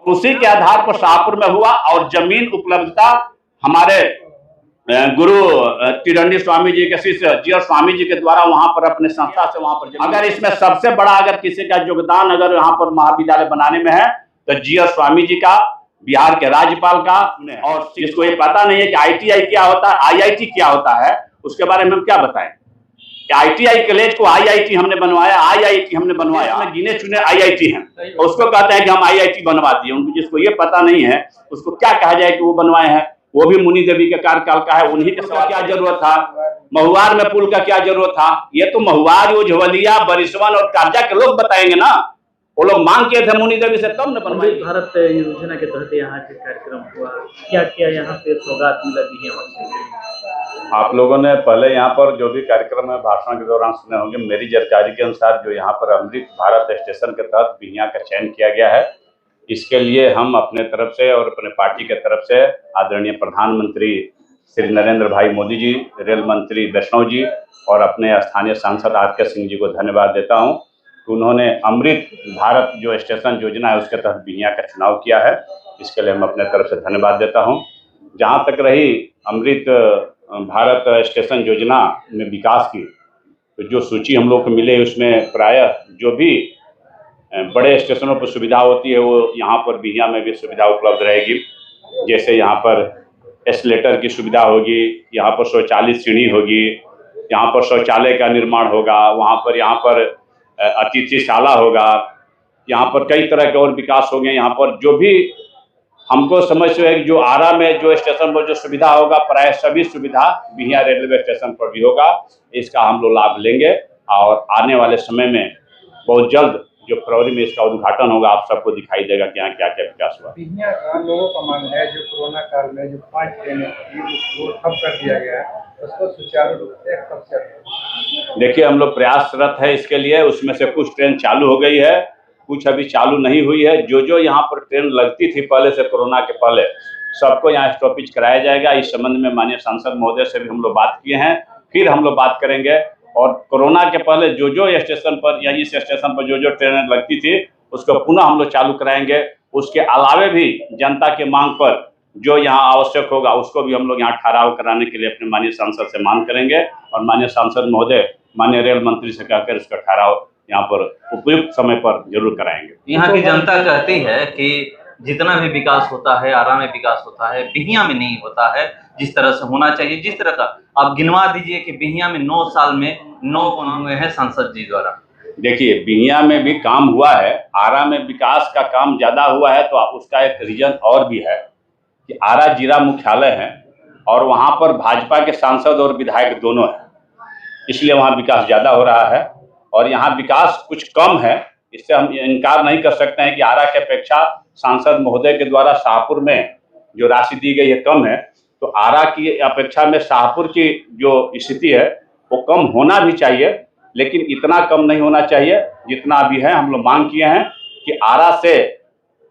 उसी के आधार पर शाहपुर में हुआ और जमीन उपलब्धता हमारे गुरु तिरंडी स्वामी जी के शिष्य जीर स्वामी जी के द्वारा वहां पर अपने संस्था से वहां पर, अगर इसमें सबसे बड़ा अगर किसी का योगदान अगर यहाँ पर महाविद्यालय बनाने में है तो जीर स्वामी जी का, बिहार के राज्यपाल का। और जिसको ये पता नहीं है कि ITI क्या होता है, IIT क्या होता है, उसके बारे में हम क्या बताएं। ITI कॉलेज को IIT हमने बनवाया, IIT हमने बनवाया, गिने चुने IIT हैं, उसको कहते हैं कि हम IIT बनवा दिए। उनको जिसको ये पता नहीं है उसको क्या कहा जाए कि वो बनवाए हैं। वो भी मुनि देवी के कार्यकाल का है, उन्हीं का क्या जरूरत था। महुआर में पुल का क्या जरूरत था, ये तो महुआर, झवलिया, बरिसवन और काजा के लोग बताएंगे ना। वो लोग मांग किए थे मुनि देवी से, तब न बनवाए। भारत योजना के तहत यहाँ के कार्यक्रम हुआ, क्या क्या यहाँ पे सौगात मिला दी है? आप लोगों ने पहले यहाँ पर जो भी कार्यक्रम है भाषण के दौरान सुने होंगे। मेरी जानकारी के अनुसार जो यहाँ पर अमृत भारत स्टेशन के तहत बिहियां का चयन किया गया है, इसके लिए हम अपने तरफ से और अपने पार्टी के तरफ से आदरणीय प्रधानमंत्री श्री नरेंद्र भाई मोदी जी, रेल मंत्री वैष्णव जी और अपने स्थानीय सांसद RK सिंह जी को धन्यवाद देता हूँ कि उन्होंने अमृत भारत जो स्टेशन योजना है उसके तहत बिहियां का चुनाव किया है। इसके लिए हम अपने तरफ से धन्यवाद देता हूँ। जहाँ तक रही अमृत भारत स्टेशन योजना में विकास की, तो जो सूची हम लोग को मिले उसमें प्रायः जो भी बड़े स्टेशनों पर सुविधा होती है वो यहाँ पर बिहियां में भी सुविधा उपलब्ध रहेगी। जैसे यहाँ पर एस्केलेटर की सुविधा होगी, यहाँ पर शौचालय सीढ़ी होगी, यहाँ पर शौचालय का निर्माण होगा, वहाँ पर यहाँ पर अतिथिशाला होगा, यहाँ पर कई तरह के और विकास होंगे। यहाँ पर जो भी हमको समझ है कि जो आरा में जो स्टेशन पर जो सुविधा होगा, प्राय सभी सुविधा बिहियां रेलवे स्टेशन पर भी होगा। इसका हम लोग लाभ लेंगे और आने वाले समय में बहुत जल्द जो फरवरी में इसका उद्घाटन होगा, आप सबको दिखाई देगा कि यहाँ क्या क्या विकास हुआ। लोगों का मानना है जो कोरोना काल में जो 5 ट्रेनें थी उसको ठप कर दिया गया है, उसको सुचारू रूप से कब चलेगा? देखिए, हम लोग प्रयासरत है इसके लिए। उसमें से कुछ ट्रेन चालू हो गई है, कुछ अभी चालू नहीं हुई है। जो यहाँ पर ट्रेन लगती थी पहले से, कोरोना के पहले, सबको यहाँ स्टॉपेज कराया जाएगा। इस संबंध में माननीय सांसद महोदय से भी हम लोग बात किए हैं, फिर हम लोग बात करेंगे। और कोरोना के पहले जो स्टेशन पर या इस स्टेशन पर जो ट्रेनें लगती थी उसको पुनः हम लोग चालू कराएंगे। उसके अलावे भी जनता के मांग पर जो यहाँ आवश्यक होगा उसको भी हम लोग यहाँ ठहराव कराने के लिए अपने माननीय सांसद से मांग करेंगे और माननीय सांसद महोदय माननीय रेल मंत्री से कहकर इसका ठहराव यहाँ पर उपयुक्त समय पर जरूर कराएंगे। यहाँ की जनता कहती है कि जितना भी विकास होता है आरा में विकास होता है, बिहियां में नहीं होता है जिस तरह से होना चाहिए। जिस तरह का आप गिनवा दीजिए कि बिहियां में 9 साल में 9 हुए हैं सांसद जी द्वारा। देखिए, बिहियां में भी काम हुआ है, आरा में विकास का काम ज्यादा हुआ है। तो उसका एक रीजन और भी है कि आरा जिला मुख्यालय है और वहां पर भाजपा के सांसद और विधायक दोनों हैं, इसलिए वहां विकास ज्यादा हो रहा है। और यहाँ विकास कुछ कम है, इससे हम इनकार नहीं कर सकते हैं कि आरा की अपेक्षा सांसद महोदय के द्वारा शाहपुर में जो राशि दी गई है कम है। तो आरा की अपेक्षा में शाहपुर की जो स्थिति है वो कम होना भी चाहिए, लेकिन इतना कम नहीं होना चाहिए जितना अभी है। हम लोग मांग किए हैं कि आरा से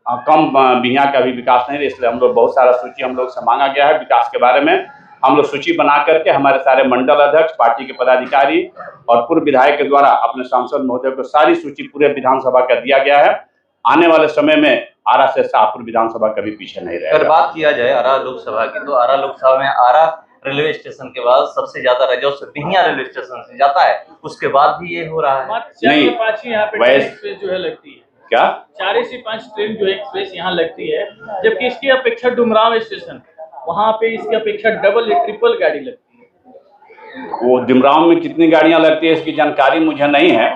कम बिहियां का भी विकास नहीं है, इसलिए हम लोग बहुत सारा सूची हम लोग से मांगा गया है विकास के बारे में। हम लोग सूची बना करके हमारे सारे मंडल अध्यक्ष, पार्टी के पदाधिकारी और पूर्व विधायक के द्वारा अपने सांसद महोदय को सारी सूची पूरे विधानसभा का दिया गया है। आने वाले समय में आरा से शाहपुर विधानसभा कभी पीछे नहीं रहेगा। अगर बात किया जाए आरा लोकसभा की, तो आरा लोकसभा में आरा रेलवे स्टेशन के बाद सबसे ज्यादा राजस्व बिहियां रेलवे स्टेशन से जाता है, उसके बाद भी ये हो रहा है। नहीं, यहाँ पे जो है लगती है क्या 4 से 5 ट्रेन जो है एक्सप्रेस यहाँ लगती है, जबकि इसकी अपेक्षा डुमरांव स्टेशन वहाँ पे इसकी अपेक्षा डबल या ट्रिपल गाड़ी लगती है। वो डुमरांव में कितनी गाड़ियां लगती है इसकी जानकारी मुझे नहीं है,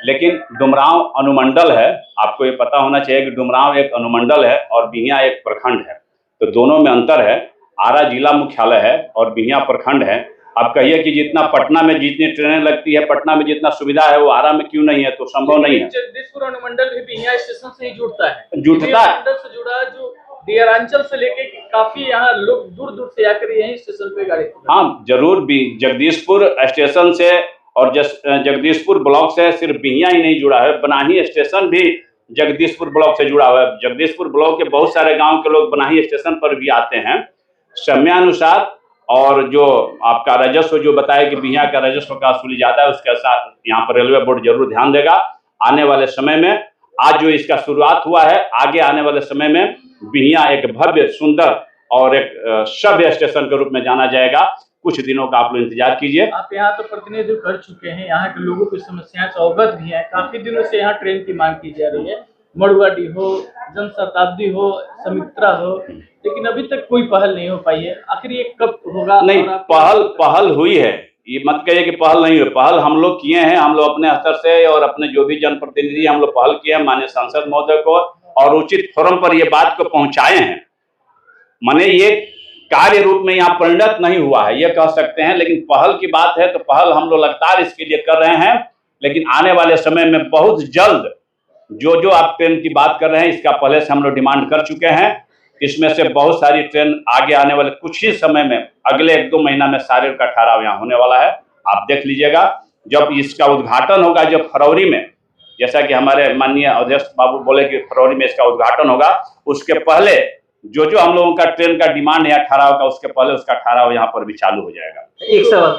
लेकिन डुमरांव अनुमंडल है। आपको ये पता होना चाहिए कि डुमरांव एक अनुमंडल है और बिहियां एक प्रखंड है, तो दोनों में अंतर है। आरा जिला मुख्यालय है और बिहियां प्रखंड है। आप कहिए कि जितना पटना में जितनी ट्रेनें लगती है, पटना में जितना सुविधा है वो आरा में क्यों नहीं है, तो संभव नहीं है। जगदीशपुर अनुमंडल भी बिहियां स्टेशन से ही जुड़ता है, जुड़ता है से जुड़ा जो डियरांचल से लेके काफी यहाँ लोग दूर दूर से आकर यही स्टेशन पे गाड़ी। हाँ जरूर, भी जगदीशपुर स्टेशन से और जगदीशपुर ब्लॉक से सिर्फ बिहियां ही नहीं जुड़ा है, बनाही स्टेशन भी जगदीशपुर ब्लॉक से जुड़ा हुआ है। जगदीशपुर ब्लॉक के बहुत सारे गांव के लोग बनाही स्टेशन पर भी आते हैं समयानुसार। और जो आपका राजस्व जो बताया कि बिहियां का राजस्व का वसूली ज्यादा है, उसके साथ यहाँ पर रेलवे बोर्ड जरूर ध्यान देगा। आने वाले समय में आज जो इसका शुरुआत हुआ है, आगे आने वाले समय में बिहियां एक भव्य, सुंदर और एक सभ्य स्टेशन के रूप में जाना जाएगा। कुछ दिनों का आप लोग इंतजार कीजिए। आप यहाँ तो प्रतिनिधित्व कर चुके हैं, यहाँ के लोगों की समस्याएं से अवगत भी है। काफी दिनों से यहाँ ट्रेन की मांग की जा रही है, मड़ुआडी हो, जनशताब्दी हो, समित्रा हो, लेकिन अभी तक कोई पहल नहीं हो पाई है। आखिर ये कब होगा? नहीं, पहल हुई है, ये मत कहिए कि पहल नहीं हुई। पहल हम लोग किए हैं, हम लोग अपने स्तर से और अपने जो भी जनप्रतिनिधि हम लोग पहल किए हैं माननीय सांसद महोदय को, और उचित फोरम पर ये बात को पहुंचाए हैं। माने ये कार्य रूप में यहाँ परिणत नहीं हुआ है, ये कह सकते हैं, लेकिन पहल की बात है तो पहल हम लोग लगातार इसके लिए कर रहे हैं। लेकिन आने वाले समय में बहुत जल्द जो आप ट्रेन की बात कर रहे हैं, इसका पहले से हम लोग डिमांड कर चुके हैं। इसमें से बहुत सारी ट्रेन आगे आने वाले कुछ ही समय में, अगले 1-2 महीना में सारे का ठहराव यहाँ होने वाला है। आप देख लीजिएगा, जब इसका उद्घाटन होगा, जब फरवरी में, जैसा कि हमारे माननीय अध्यक्ष बाबू बोले कि फरवरी में इसका उद्घाटन होगा, उसके पहले जो हम लोगों का ट्रेन का डिमांड है ठहराव का, उसके पहले उसका ठहराव यहाँ पर भी चालू हो जाएगा। एक सवाल,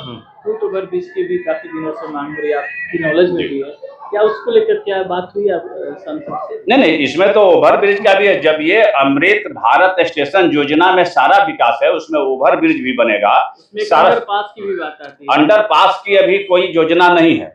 फुट ओवर ब्रिज की भी काफी दिनों से मांग रही है, आपकी नॉलेज में भी है, क्या उसको लेकर क्या बात हुई आप सांसद से? नहीं, इसमें तो ओवर ब्रिज का भी है। जब ये अमृत भारत स्टेशन योजना में सारा विकास है, उसमें ओवर ब्रिज भी बनेगा, सारा अंडरपास की भी बात आती है। अंडरपास की अभी कोई योजना नहीं है,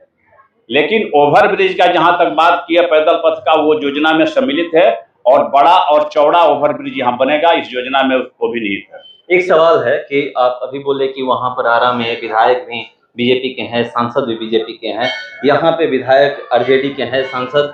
लेकिन ओवर ब्रिज का जहां तक बात की है पैदल पथ का, वो योजना में सम्मिलित है, और बड़ा और चौड़ा ओवर ब्रिज यहाँ बनेगा, इस योजना में वो भी निहित है। एक सवाल है कि आप अभी बोले कि वहां पर आरा में विधायक भी बीजेपी के हैं, सांसद भी बीजेपी के हैं, यहाँ पे विधायक आरजेडी के हैं, सांसद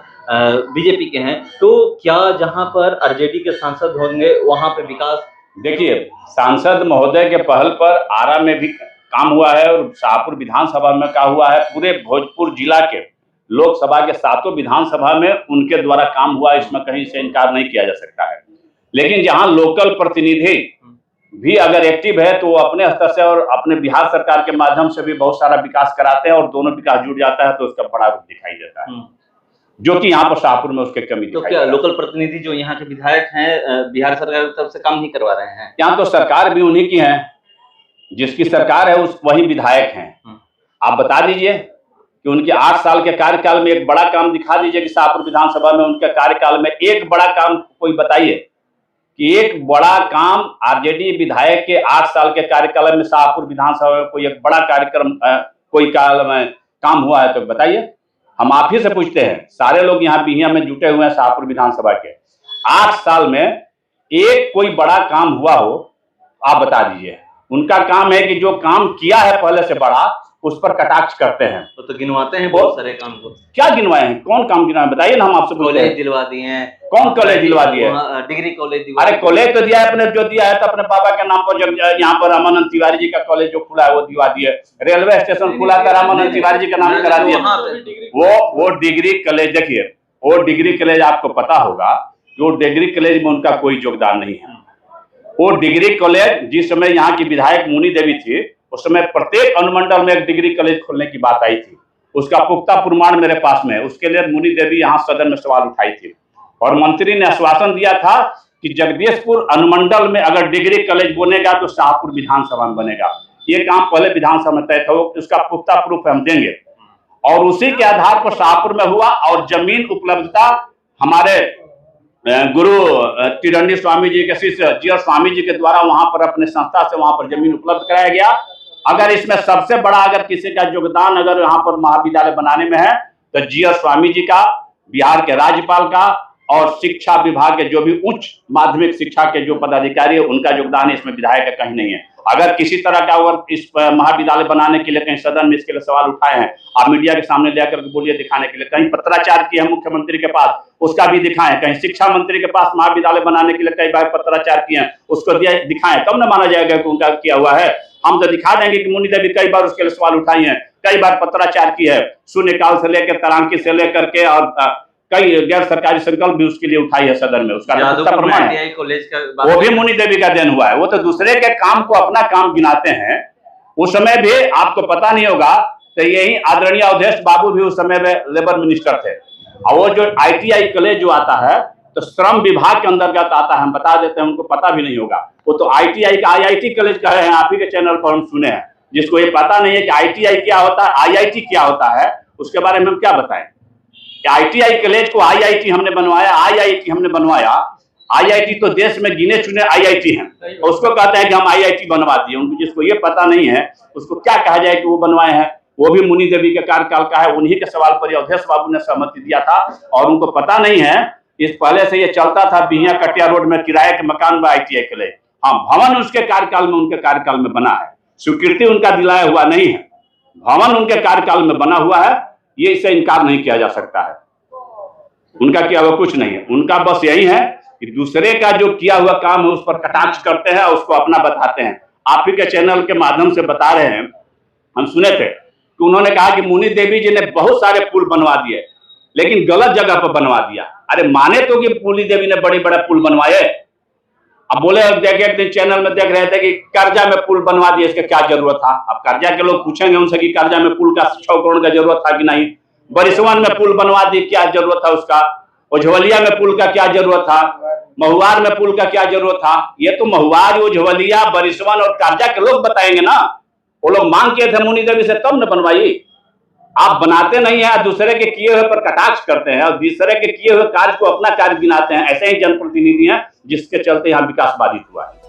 बीजेपी के हैं, तो क्या जहां पर आरजेडी के सांसद होंगे वहां पे विकास? देखिए, सांसद महोदय के पहल पर आरा में भी काम हुआ है और शाहपुर विधानसभा में का हुआ है। पूरे भोजपुर जिला के लोकसभा के 7 विधानसभा में उनके द्वारा काम हुआ, इसमें कहीं से इनकार नहीं किया जा सकता है। लेकिन जहां लोकल प्रतिनिधि भी अगर एक्टिव है तो वो अपने स्तर से और अपने बिहार सरकार के माध्यम से भी बहुत सारा विकास कराते हैं, और दोनों विकास जुड़ जाता है तो उसका बड़ा रूप दिखाई देता है, जो कि यहाँ पर शाहपुर में उसके कमी तो क्या लोकल प्रतिनिधि जो यहाँ के विधायक हैं बिहार सरकार की तरफ से काम नहीं करवा रहे हैं? यहाँ तो सरकार भी उन्हीं की है, जिसकी सरकार है वही विधायक हैं। आप बता दीजिए कि उनके 8 साल के कार्यकाल में एक बड़ा काम दिखा दीजिए कि शाहपुर विधानसभा में उनके कार्यकाल में एक बड़ा काम कोई बताइए कि एक बड़ा काम आरजेडी विधायक के 8 साल के कार्यकाल में शाहपुर विधानसभा में कोई एक बड़ा कार्यक्रम कोई काल में काम हुआ है तो बताइए। हम आप ही से पूछते हैं, सारे लोग यहाँ बिहियां में जुटे हुए हैं शाहपुर विधानसभा के, 8 साल में एक कोई बड़ा काम हुआ हो आप बता दीजिए। उनका काम है कि जो काम किया है पहले से बड़ा, उस पर कटाक्ष करते हैं, तो गिनवाते हैं बहुत सारे काम को। क्या गिनवाए हैं, कौन काम गिनवाए बताइए ना, हम आपसे पूछते हैं। कॉलेज दिलवा दिए हैं। कौन कॉलेज दिलवा दिए? डिग्री कॉलेज दिलवा। अरे कॉलेज तो दिया है अपने, जो दिया है तो अपने बाबा के नाम पर। जब यहाँ पर रामानंद तिवारी जी का कॉलेज जो खुला है वो दिलवा दिए। रेलवे स्टेशन खुला था, रामानंद तिवारी जी का नाम करा दिया। वो डिग्री कॉलेज, देखिए वो डिग्री कॉलेज आपको पता होगा, वो डिग्री कॉलेज में उनका कोई योगदान नहीं है। वो डिग्री कॉलेज जिस समय यहाँ की विधायक मुनी देवी थी, उस समय प्रत्येक अनुमंडल में एक डिग्री कॉलेज खोलने की बात आई थी। उसका पुख्ता प्रमाण मेरे पास में है। उसके लिए मुनी देवी यहाँ सदन में सवाल उठाई थी, और मंत्री ने आश्वासन दिया था कि जगदीशपुर अनुमंडल में अगर डिग्री कॉलेज बनेगा तो शाहपुर विधानसभा में बनेगा। ये काम पहले विधानसभा में तय था, उसका पुख्ता प्रूफ हम देंगे। और उसी के आधार पर शाहपुर में हुआ, और जमीन उपलब्धता हमारे गुरु तिरंडी स्वामी जी के शिष्य जीआर स्वामी जी के द्वारा वहां पर अपने संस्था से वहां पर जमीन उपलब्ध कराया गया। अगर इसमें सबसे बड़ा अगर किसी का योगदान अगर यहाँ पर महाविद्यालय बनाने में है तो जीआर स्वामी जी का, बिहार के राज्यपाल का, और शिक्षा विभाग के जो भी उच्च माध्यमिक शिक्षा के जो पदाधिकारी है उनका योगदान इसमें विधायक का कहीं नहीं है। अगर किसी तरह का अगर इस महाविद्यालय बनाने के लिए कहीं सदन में इसके लिए सवाल उठाए हैं, आप मीडिया के सामने लेकर बोलिए दिखाने के लिए। कहीं पत्राचार किए हैं मुख्यमंत्री के पास, उसका भी दिखाएं। कहीं शिक्षा मंत्री के पास महाविद्यालय बनाने के लिए कई बार पत्राचार किए हैं, उसको दिखाएं, तब न माना जाएगा कि उनका किया हुआ है। हम तो दिखा देंगे कि मुनि देवी कई बार उसके लिए सवाल उठाई हैं, कई बार पत्राचार की है, शून्यकाल से लेकर तरांकी से लेकर के, और कई गैर सरकारी संकल्प भी उसके लिए उठाई है सदन में। उसका प्रमाण है, वो भी मुनि देवी का देन हुआ है। वो तो दूसरे के काम को अपना काम गिनाते हैं। उस समय भी आपको पता नहीं होगा तो यही आदरणीय अवधेश बाबू भी उस समय में लेबर मिनिस्टर थे। और वो जो ITI कॉलेज जो आता है तो श्रम विभाग के अंतर्गत आता है, हम बता देते हैं, उनको पता भी नहीं होगा। वो तो ITI का IIT कॉलेज कहे हैं, आप ही के चैनल पर हम सुने हैं। जिसको ये पता नहीं है कि ITI क्या होता है, IIT क्या होता है, उसके बारे में हम क्या बताएं। ITI कॉलेज को IIT हमने बनवाया, IIT हमने बनवाया। IIT तो देश में गिने चुने IIT हैं, उसको कहते हैं कि हम IIT बनवा दिए। उनको जिसको ये पता नहीं है उसको क्या कहा जाए कि वो बनवाए हैं। वो भी मुनि देवी के कार्यकाल का है, उन्हीं के सवाल पर अवधेश बाबू ने सहमति दिया था और उनको पता नहीं है। इस पहले से ये चलता था बिहिया कटिया रोड में किराए के मकान में ITI कॉलेज। हाँ, भवन उसके कार्यकाल में, उनके कार्यकाल में बना है, स्वीकृति उनका दिलाया हुआ नहीं है, भवन उनके कार्यकाल में बना हुआ है। ये इससे इनकार नहीं किया जा सकता है। उनका किया हुआ कुछ नहीं है, उनका बस यही है कि दूसरे का जो किया हुआ काम है उस पर कटाक्ष करते हैं, उसको अपना बताते हैं। आप ही के चैनल के माध्यम से बता रहे हैं, हम सुने थे कि उन्होंने कहा कि मुनि देवी जी ने बहुत सारे पुल बनवा दिए लेकिन गलत जगह पर बनवा दिया। अरे माने तो कि मुनि देवी ने बड़े बड़े पुल बनवाए। अब बोले देखे चैनल में देख रहे थे कि कर्जा में पुल बनवा दिए, इसका क्या जरूरत था। अब कर्जा के लोग पूछेंगे उनसे कि कर्जा में पुल का 6 करोड़ का जरूरत था कि नहीं, बरिसवन में पुल बनवा दी, क्या जरूरत था उसका, उज्ज्वलिया में पुल का क्या जरूरत था, महुआर में पुल का क्या जरूरत था। ये तो महुआर, उज्ज्वलिया, बरिसवन और कर्जा के लोग बताएंगे ना। वो लोग मांग किए थे मुनि देवी से तब न बनवाई। आप बनाते नहीं है, दूसरे के किए हुए पर कटाक्ष करते हैं और दूसरे के किए हुए कार्य को अपना कार्य गिनाते हैं। ऐसे ही जनप्रतिनिधि हैं जिसके चलते यहाँ विकास बाधित हुआ है।